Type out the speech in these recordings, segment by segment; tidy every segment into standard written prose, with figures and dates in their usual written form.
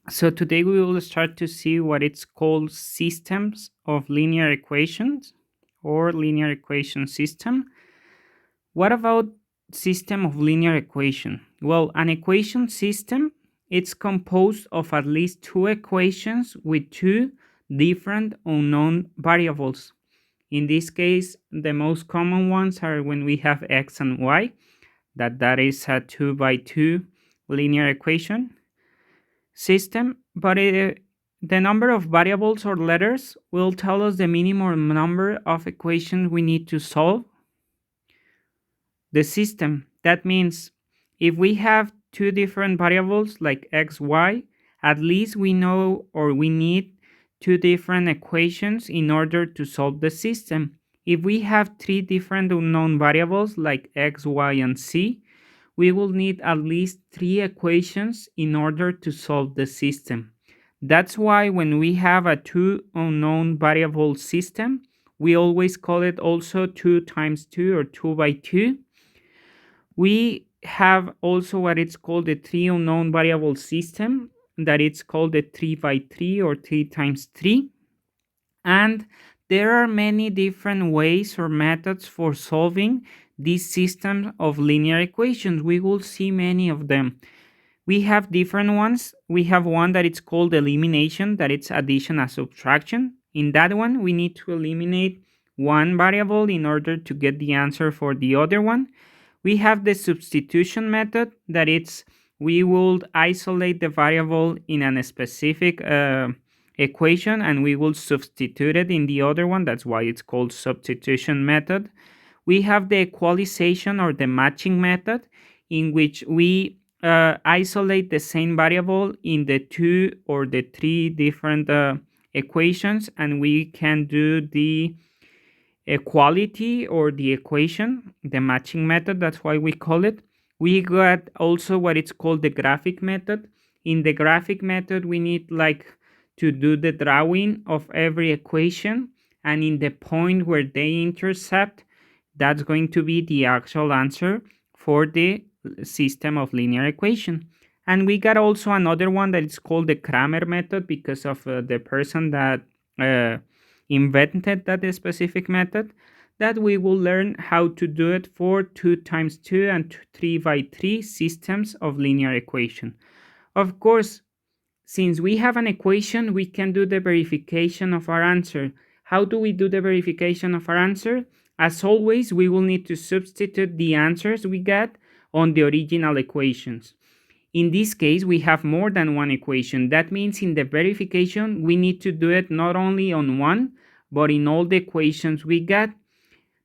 So today we will start to see what it's called systems of linear equations or linear equation system. What about system of linear equation? Well, an equation system, it's composed of at least two equations with two different unknown variables. In this case, the most common ones are when we have x and y, that is a 2 by 2 linear equation system, but the number of variables or letters will tell us the minimum number of equations we need to solve the system. That means if we have two different variables like x, y, at least we know or we need two different equations in order to solve the system. If we have three different unknown variables like x, y, and z, we will need at least three equations in order to solve the system. That's why when we have a two unknown variable system, we always call it also 2 times 2 or 2 by 2. We have also what it's called the three unknown variable system, that it's called the 3 by 3 or 3 times 3. And there are many different ways or methods for solving this system of linear equations. We will see many of them. We have different ones. We have one that it's called elimination, that it's addition and subtraction. In that one, we need to eliminate one variable in order to get the answer for the other one. We have the substitution method, that it's we will isolate the variable in a specific equation and we will substitute it in the other one. That's why it's called substitution method. We have the equalization or the matching method, in which we isolate the same variable in the two or the three different equations, and we can do the equality or the equation, the matching method. That's why we call it. We got also what it's called the graphic method. In the graphic method, we need like to do the drawing of every equation, and in the point where they intercept, that's going to be the actual answer for the system of linear equation. And we got also another one that is called the Kramer method, because of the person that uh, invented that specific method, that we will learn how to do it for 2 times 2 and 3 by 3 systems of linear equation. Of course, since we have an equation, we can do the verification of our answer. How do we do the verification of our answer? As always, we will need to substitute the answers we get on the original equations. In this case, we have more than one equation. That means in the verification, we need to do it not only on one, but in all the equations we get.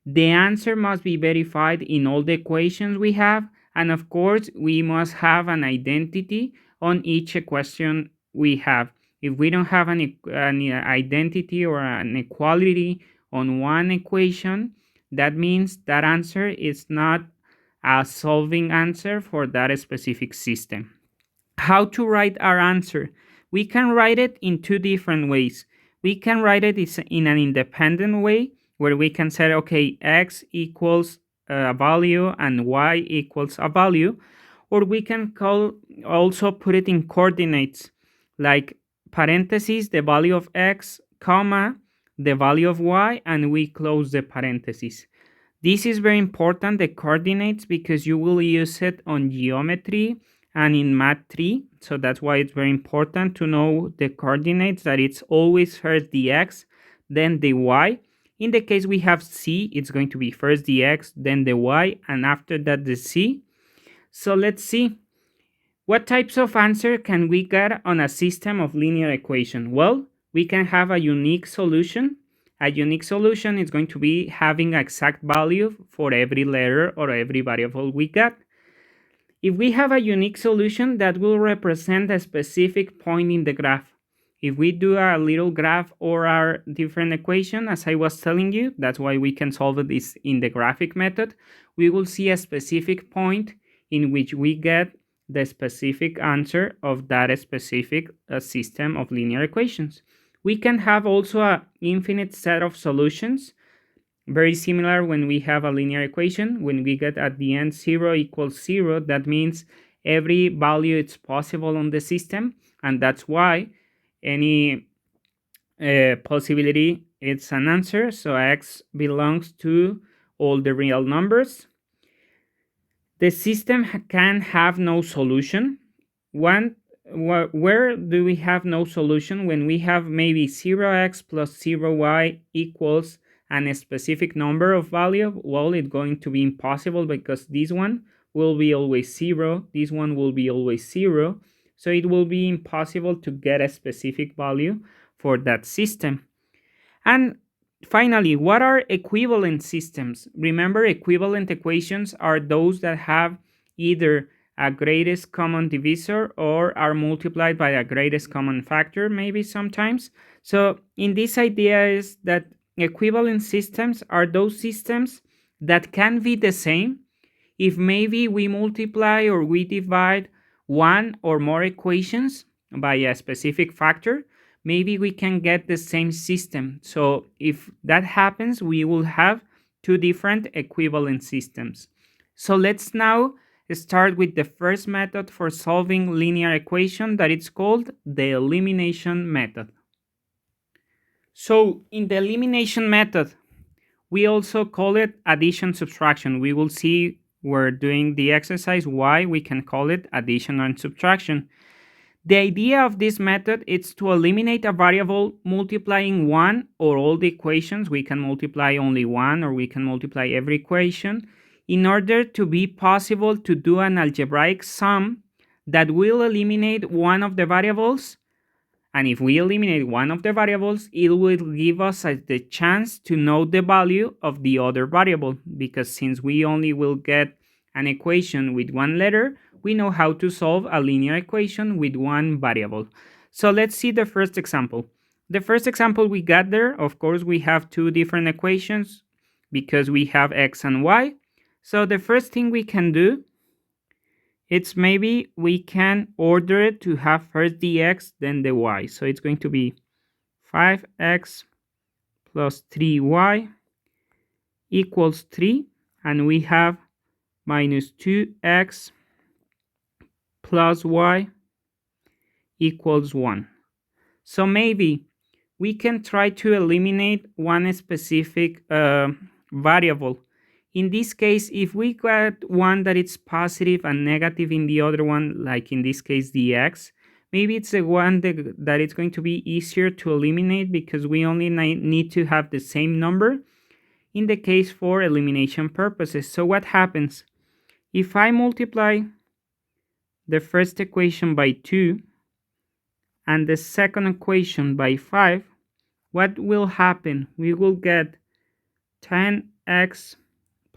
The answer must be verified in all the equations we have, and of course, we must have an identity on each equation we have. If we don't have an identity or an equality on one equation, that means that answer is not a solving answer for that specific system. How to write our answer? We can write it in two different ways. We can write it in an independent way, where we can say, okay, x equals a value and y equals a value, or we can also put it in coordinates, like parentheses, the value of x, comma, the value of y, and we close the parentheses. This is very important, the coordinates, because you will use it on geometry and in Math 3. So that's why it's very important to know the coordinates, that it's always first the x, then the y. In the case we have c, it's going to be first the x, then the y, and after that the c. So let's see. What types of answer can we get on a system of linear equation? Well, we can have a unique solution. A unique solution is going to be having exact value for every letter or every variable we get. If we have a unique solution, that will represent a specific point in the graph. If we do a little graph or our different equation, as I was telling you, that's why we can solve this in the graphic method, we will see a specific point in which we get the specific answer of that specific system of linear equations. We can have also an infinite set of solutions, very similar when we have a linear equation. When we get at the end 0 equals 0, that means every value it's possible on the system, and that's why any possibility it's an answer. So x belongs to all the real numbers. The system can have no solution. Where do we have no solution? When we have maybe 0x plus 0y equals a specific number of value, well, it's going to be impossible because this one will be always 0, this one will be always 0, so it will be impossible to get a specific value for that system. And finally, what are equivalent systems? Remember, equivalent equations are those that have either a greatest common divisor or are multiplied by a greatest common factor, maybe sometimes. So in this idea is that equivalent systems are those systems that can be the same if maybe we multiply or we divide one or more equations by a specific factor, maybe we can get the same system. So if that happens, we will have two different equivalent systems. So let's now start with the first method for solving linear equation, that it's called the elimination method. So in the elimination method, we also call it addition subtraction. We will see we're doing the exercise why we can call it addition and subtraction. The idea of this method is to eliminate a variable multiplying one or all the equations. We can multiply only one or we can multiply every equation in order to be possible to do an algebraic sum that will eliminate one of the variables. And if we eliminate one of the variables, it will give us the chance to know the value of the other variable, because since we only will get an equation with one letter, we know how to solve a linear equation with one variable. So let's see the first example. The first example we got there, of course, we have two different equations because we have x and y. So the first thing we can do, it's maybe we can order it to have first the x, then the y. So it's going to be 5x plus 3y equals 3. And we have minus 2x plus y equals 1. So maybe we can try to eliminate one specific variable. In this case, if we got one that is positive and negative in the other one, like in this case the x, maybe it's the one that it's going to be easier to eliminate because we only need to have the same number in the case for elimination purposes. So what happens? If I multiply the first equation by 2 and the second equation by 5, what will happen? We will get 10x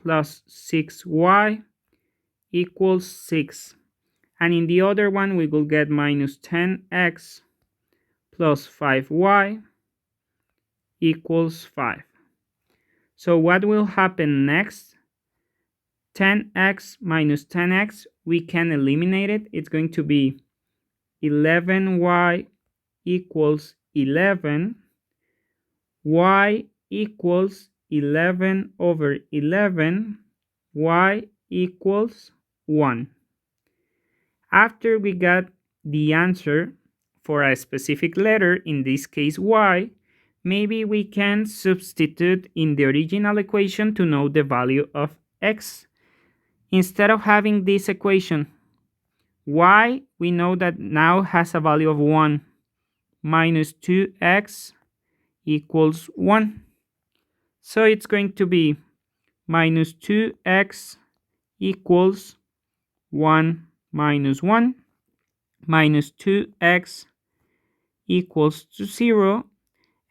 plus 6y equals 6. And in the other one, we will get minus 10x plus 5y equals 5. So what will happen next? 10x minus 10x, we can eliminate it. It's going to be 11y equals 11. Y equals 11 over 11. Y equals 1. After we got the answer for a specific letter, in this case y, maybe we can substitute in the original equation to know the value of x. Instead of having this equation, y, we know that now has a value of 1. Minus 2x equals 1. So it's going to be minus 2x equals 1 minus 1. Minus 2x equals to 0.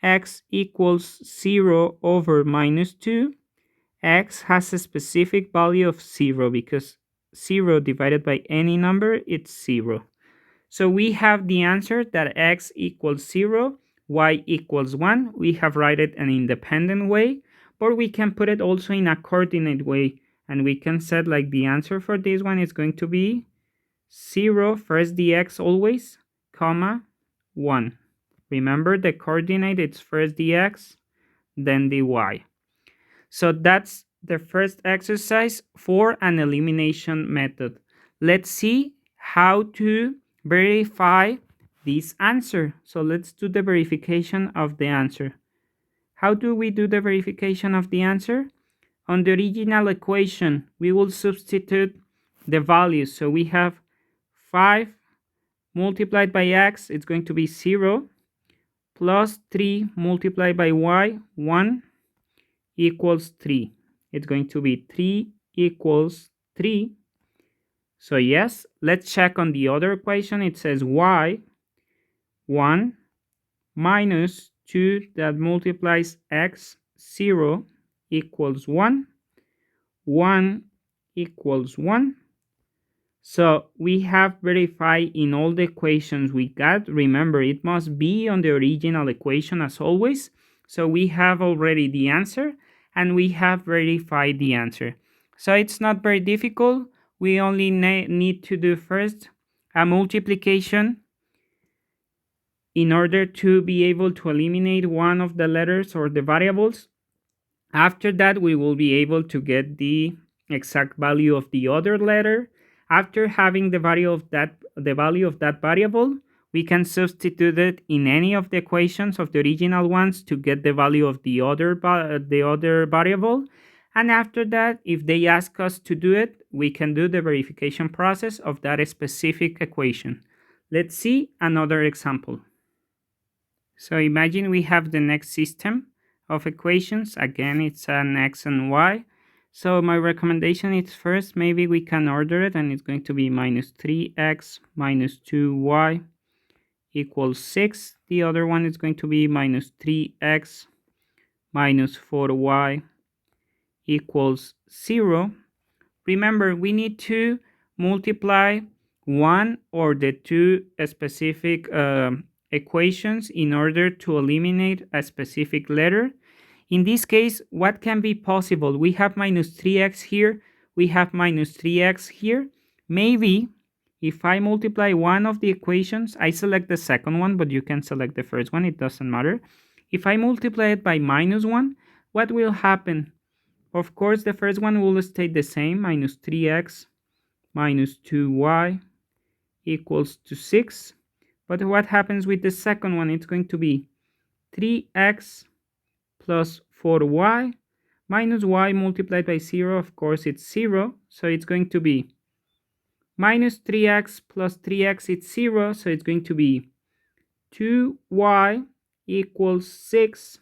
X equals 0 over minus 2. X has a specific value of 0 because 0 divided by any number, it's 0. So we have the answer that x equals 0, y equals 1. We have write it an independent way, but we can put it also in a coordinate way. And we can set like the answer for this one is going to be 0, first the x always, comma, 1. Remember the coordinate, it's first the x, then the y. So that's the first exercise for an elimination method. Let's see how to verify this answer. So let's do the verification of the answer. How do we do the verification of the answer? On the original equation, we will substitute the values. So we have 5 multiplied by x, it's going to be 0, plus 3 multiplied by y, 1, equals 3. It's going to be 3 equals 3. So yes, let's check on the other equation. It says y, 1, minus 2 that multiplies x, 0, equals 1. 1 equals 1. So we have verified in all the equations we got. Remember, it must be on the original equation as always. So we have already the answer and we have verified the answer. So it's not very difficult. We only need to do first a multiplication in order to be able to eliminate one of the letters or the variables. After that, we will be able to get the exact value of the other letter. After having the value of that variable, we can substitute it in any of the equations of the original ones to get the value of the other variable. And after that, if they ask us to do it, we can do the verification process of that specific equation. Let's see another example. So imagine we have the next system of equations. Again, it's an x and y. So my recommendation is first, maybe we can order it, and it's going to be minus 3x minus 2y equals 6. The other one is going to be minus 3x minus 4y equals 0. Remember, we need to multiply one or the two specific equations in order to eliminate a specific letter. In this case, what can be possible? We have minus 3x here, we have minus 3x here. Maybe if I multiply one of the equations, I select the second one, but you can select the first one, it doesn't matter. If I multiply it by minus 1, what will happen? Of course, the first one will stay the same, minus 3x minus 2y equals to 6. But what happens with the second one? It's going to be 3x plus 4y minus y multiplied by 0. Of course, it's 0. So it's going to be minus 3x plus 3x, it's 0. So it's going to be 2y equals 6.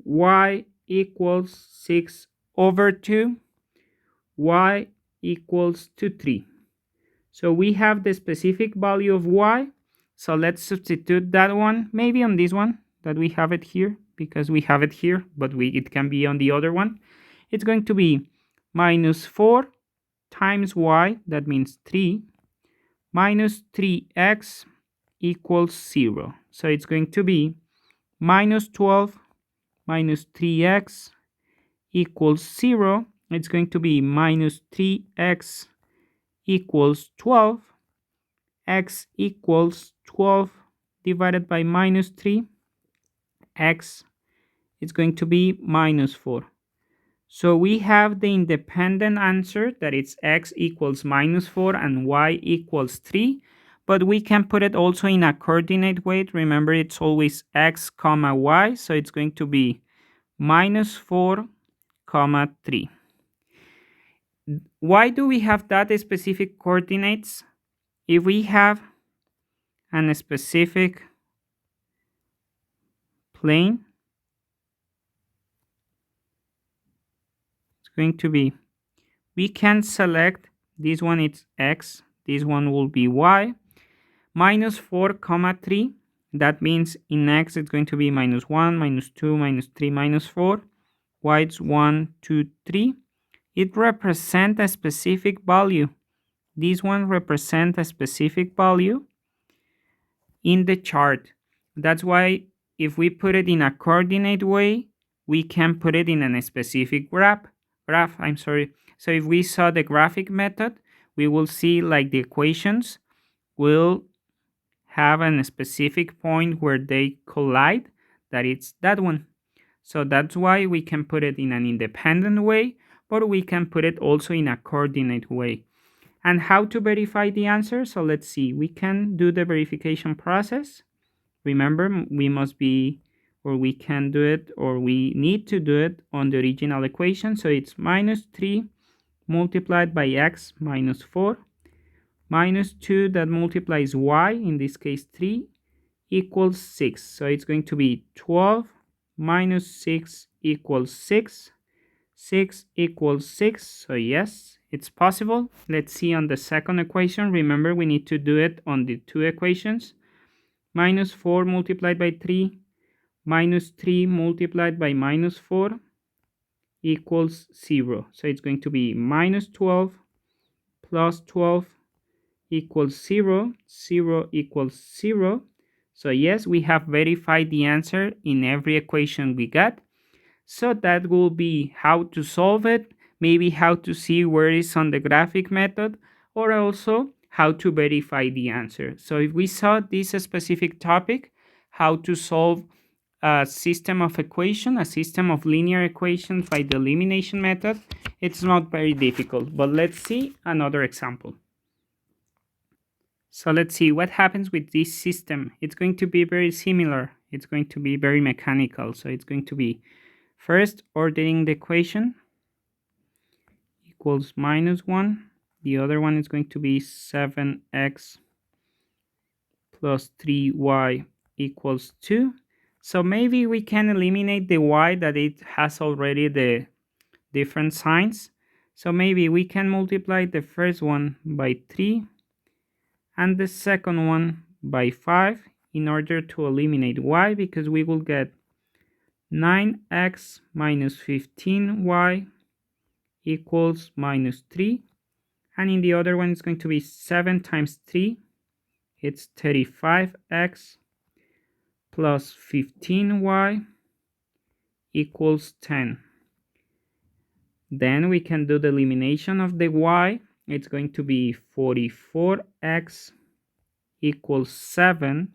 Y equals 6 over 2. Y equals to 3. So we have the specific value of y. So let's substitute that one, maybe on this one that we have it here, because we have it here, but it can be on the other one. It's going to be minus 4 times y, that means 3, minus 3x equals 0. So it's going to be minus 12 minus 3x equals 0. It's going to be minus 3x equals 12. X equals 12 divided by minus 3. X is going to be minus 4. So we have the independent answer, that it's x equals minus 4 and y equals 3. But we can put it also in a coordinate way. Remember, it's always x comma y. So it's going to be minus 4 comma 3. Why do we have that specific coordinates? If we have a specific plane, it's going to be, we can select this one, it's x, this one will be y, minus 4 comma 3. That means in x it's going to be minus 1, minus 2, minus 3, minus 4. Y it's 1, 2, 3. It represents a specific value. This one represents a specific value in the chart. That's why if we put it in a coordinate way, we can put it in a specific graph. So if we saw the graphic method, we will see like the equations will have a specific point where they collide, that it's that one. So that's why we can put it in an independent way, but we can put it also in a coordinate way. And how to verify the answer? So let's see, we can do the verification process. Remember, we must be, or we can do it, or we need to do it on the original equation. So it's minus 3 multiplied by x minus 4 minus 2 that multiplies y, in this case 3, equals 6. So it's going to be 12 minus 6 equals 6. 6 equals 6. So yes, it's possible. Let's see on the second equation. Remember, we need to do it on the two equations. Minus 4 multiplied by 3 minus 3 multiplied by minus 4 equals 0. So it's going to be minus 12 plus 12 equals 0. 0 equals 0. So yes, we have verified the answer in every equation we got. So that will be how to solve it, maybe how to see where it's on the graphic method, or also how to verify the answer. So if we saw this specific topic, how to solve a system of equation, a system of linear equations by the elimination method, it's not very difficult. But let's see another example. So let's see what happens with this system. It's going to be very similar. It's going to be very mechanical. So it's going to be first ordering the equation equals minus 1. The other one is going to be 7x plus 3y equals 2. So maybe we can eliminate the y that it has already the different signs. So maybe we can multiply the first one by 3 and the second one by 5 in order to eliminate y, because we will get 9x minus 15y equals minus 3. And in the other one, it's going to be 7 times 3. It's 35x plus 15y equals 10. Then we can do the elimination of the y. It's going to be 44x equals 7.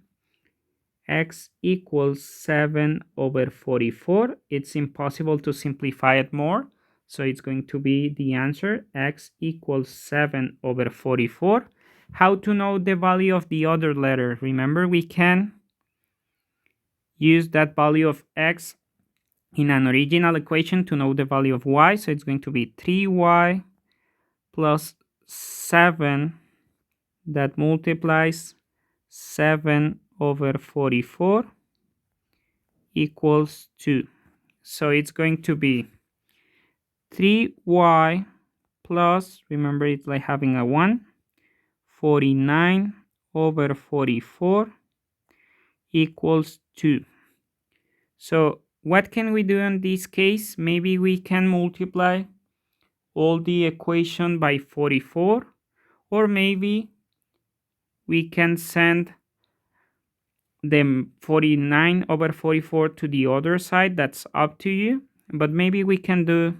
X equals 7 over 44. It's impossible to simplify it more. So it's going to be the answer, x equals 7 over 44. How to know the value of the other letter? Remember, we can use that value of x in an original equation to know the value of y. So it's going to be 3y plus 7 that multiplies 7 over 44 equals 2. So it's going to be 3y plus, remember it's like having a 1, 49 over 44 equals 2. So what can we do in this case? Maybe we can multiply all the equation by 44, or maybe we can send the 49 over 44 to the other side. That's up to you. But maybe we can do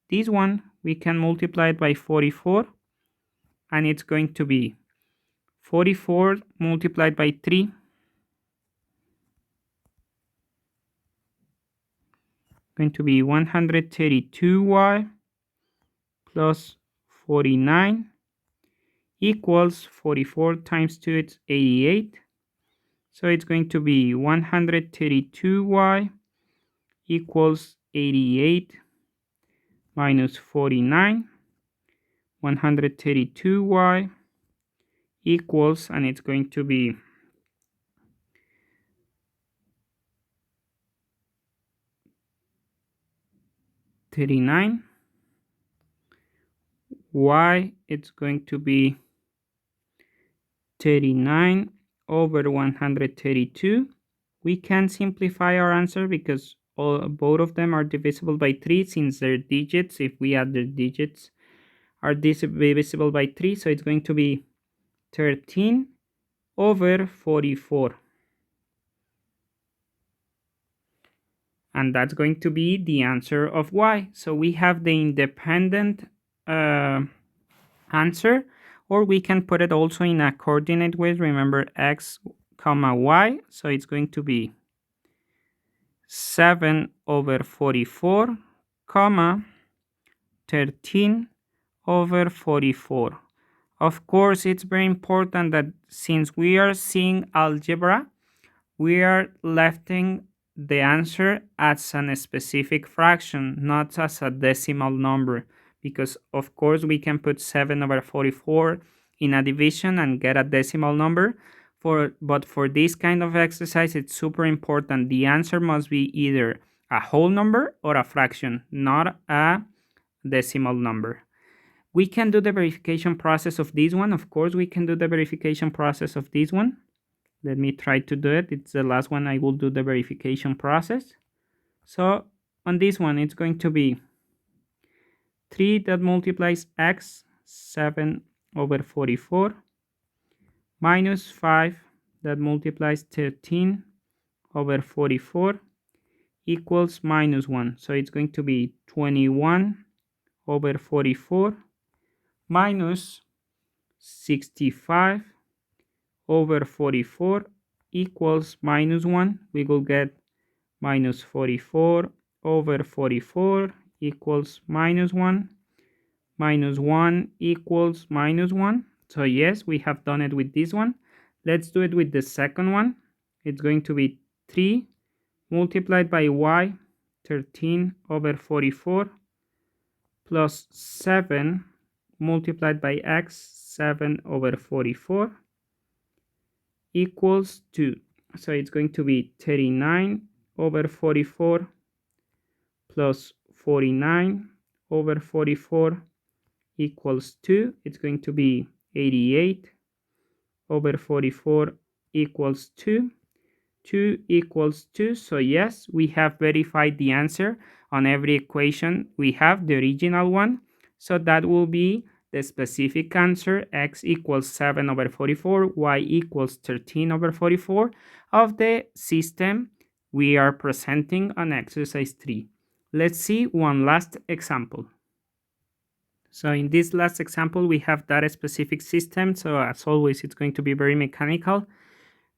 this one. We can multiply it by 44, and it's going to be 44 multiplied by 3 going to be 132y plus 49 equals 44 times 2, it's 88. So it's going to be 132y equals 88 minus 49. 132y equals, and it's going to be 39. Y, it's going to be 39 over 132. We can simplify our answer because both of them are divisible by 3, since their digits, if we add their digits, are divisible by 3. So it's going to be 13 over 44. And that's going to be the answer of y. So we have the independent answer, or we can put it also in a coordinate way. Remember, x comma y. So it's going to be 7 over 44 comma 13 over 44. Of course, it's very important that since we are seeing algebra, we are lefting the answer as a specific fraction, not as a decimal number, because of course we can put 7 over 44 in a division and get a decimal number. But for this kind of exercise, it's super important. The answer must be either a whole number or a fraction, not a decimal number. We can do the verification process of this one. Of course, we can do the verification process of this one. Let me try to do it. It's the last one I will do the verification process. So on this one, it's going to be 3 that multiplies x, 7 over 44, minus 5 that multiplies 13 over 44 equals minus 1. So it's going to be 21 over 44 minus 65 over 44 equals minus 1. We will get minus 44 over 44 equals minus 1. Minus 1 equals minus 1. So yes, we have done it with this one. Let's do it with the second one. It's going to be 3 multiplied by y, 13 over 44, plus 7 multiplied by x, 7 over 44, equals 2. So it's going to be 39 over 44 plus 49 over 44 equals 2. It's going to be 88 over 44 equals 2. 2 equals 2. So yes, we have verified the answer on every equation. We have the original one. So that will be the specific answer, x equals 7 over 44, y equals 13 over 44 of the system we are presenting on exercise 3. Let's see one last example. So in this last example, we have that specific system. So as always, it's going to be very mechanical.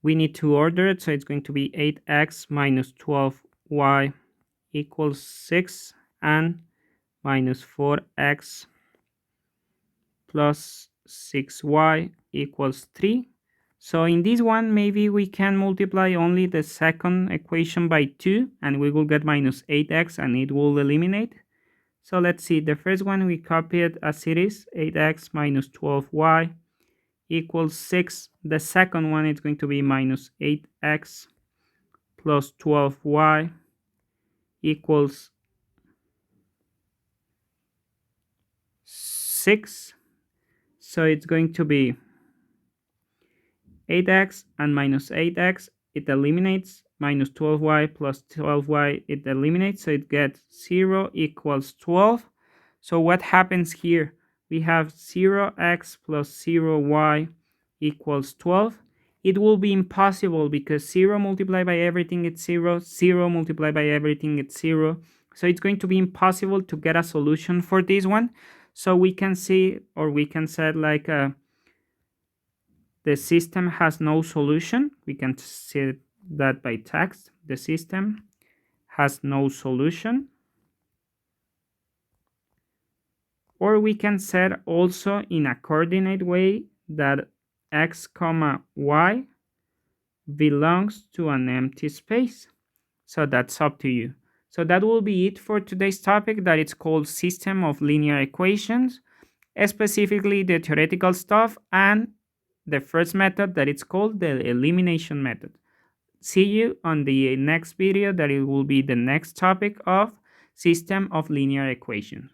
We need to order it. So it's going to be 8x minus 12y equals 6 and minus 4x plus 6y equals 3. So in this one, maybe we can multiply only the second equation by 2 and we will get minus 8x and it will eliminate. So let's see, the first one we copy it as it is, 8x minus 12y equals 6. The second one is going to be minus 8x plus 12y equals 6. So it's going to be 8x and minus 8x, it eliminates, minus 12y plus 12y, it eliminates, so it gets 0 equals 12. So what happens here? We have 0x plus 0y equals 12. It will be impossible because 0 multiplied by everything it's 0, 0 multiplied by everything it's 0. So it's going to be impossible to get a solution for this one. So we can see, or we can say like the system has no solution. We can see that by text. The system has no solution. Or we can set also in a coordinate way that x comma y belongs to an empty space. So that's up to you. So that will be it for today's topic, that it's called System of Linear Equations, specifically the theoretical stuff, and the first method that it's called the elimination method. See you on the next video, that it will be the next topic of System of Linear Equations.